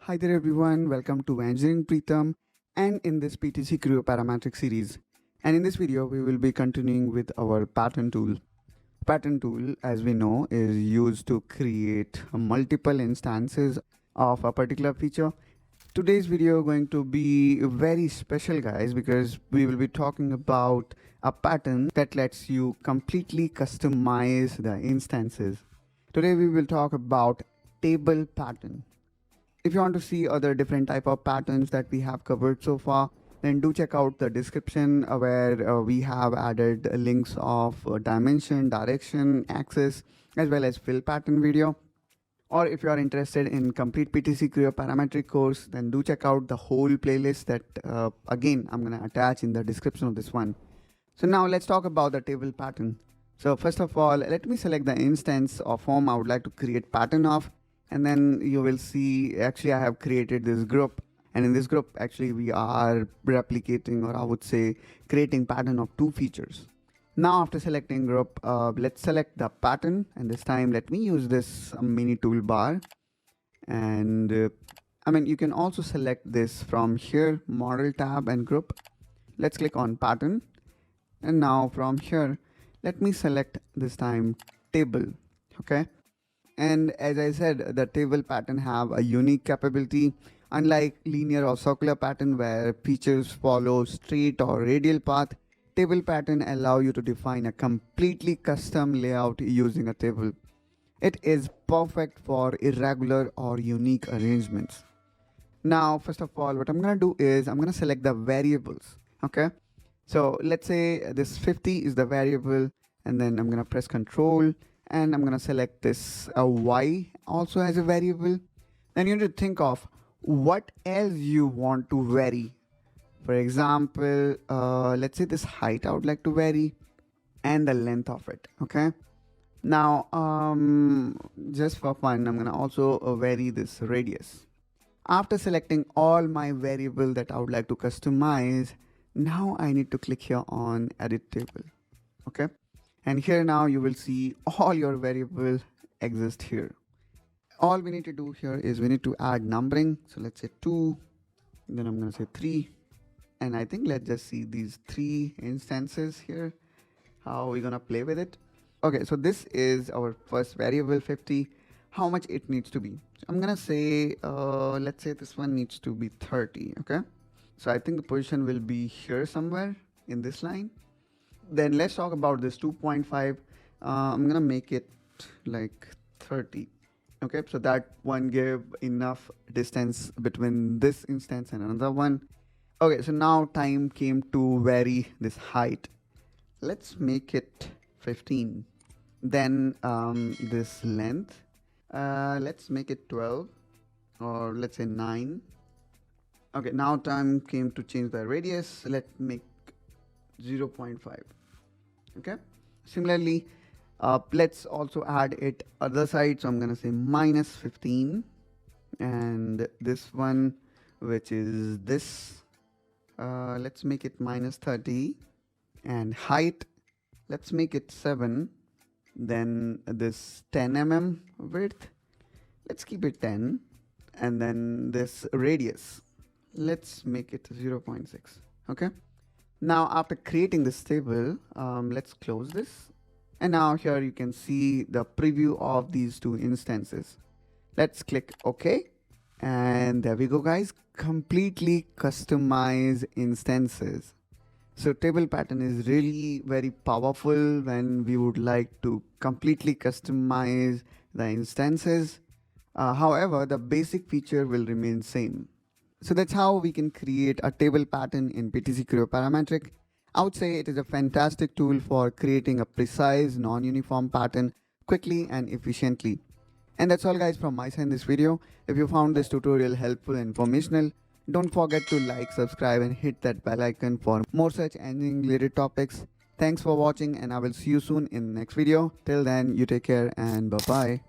Hi there everyone, welcome to Engineering Pritam and in this PTC Creo Parametric series. And in this video, we will be continuing with our pattern tool. Pattern tool, as we know, is used to create multiple instances of a particular feature. Today's video going to be very special guys because we will be talking about a pattern that lets you completely customize the instances. Today we will talk about table pattern. If you want to see other different type of patterns that we have covered so far, then do check out the description where we have added links of dimension, direction, axis, as well as fill pattern video. Or if you are interested in complete PTC Creo Parametric course, then do check out the whole playlist that again I'm going to attach in the description of this one. So now let's talk about the table pattern. So first of all, let me select the instance or form I would like to create pattern of. And then you will see actually I have created this group, and in this group actually we are replicating, or I would say creating pattern of two features. Now after selecting group, let's select the pattern, and this time let me use this mini toolbar. And you can also select this from here, model tab and group. Let's click on pattern, and now from here let me select this time table. Okay. And as I said, the table pattern have a unique capability. Unlike linear or circular pattern where features follow straight or radial path, table pattern allow you to define a completely custom layout using a table. It is perfect for irregular or unique arrangements. Now, first of all, what I'm going to do is I'm going to select the variables. Okay. So let's say this 50 is the variable, and then I'm going to press Control. And I'm going to select this y also as a variable. Then you need to think of what else you want to vary. For example, let's say this height I would like to vary, and the length of it. Okay. Now, just for fun, I'm going to also vary this radius. After selecting all my variable that I would like to customize, now I need to click here on Edit Table. Okay. And here now you will see all your variables exist here. All we need to do here is we need to add numbering. So let's say 2, then I'm going to say 3. And I think let's just see these 3 instances here. How are we going to play with it? Okay, so this is our first variable 50. How much it needs to be. So I'm going to say, let's say this one needs to be 30. Okay. So I think the position will be here somewhere in this line. Then let's talk about this 2.5. I'm going to make it like 30. Okay, so that one give enough distance between this instance and another one. Okay, so now time came to vary this height. Let's make it 15. Then this length, let's make it 12, or let's say 9. Okay, now time came to change the radius. Let's make 0.5. Okay, similarly let's also add it other side. So I'm going to say minus 15, and this one, which is this, let's make it minus 30, and height, let's make it 7. Then this 10 mm width, let's keep it 10, and then this radius, let's make it 0.6. Okay. Now after creating this table, let's close this. And now here you can see the preview of these two instances. Let's click OK. And there we go guys, completely customized instances. So table pattern is really very powerful when we would like to completely customize the instances. However, the basic feature will remain same. So that's how we can create a table pattern in PTC Creo Parametric. I would say it is a fantastic tool for creating a precise non-uniform pattern quickly and efficiently. And that's all guys from my side in this video. If you found this tutorial helpful and informational, don't forget to like, subscribe and hit that bell icon for more such engineering related topics. Thanks for watching, and I will see you soon in the next video. Till then, you take care and bye-bye.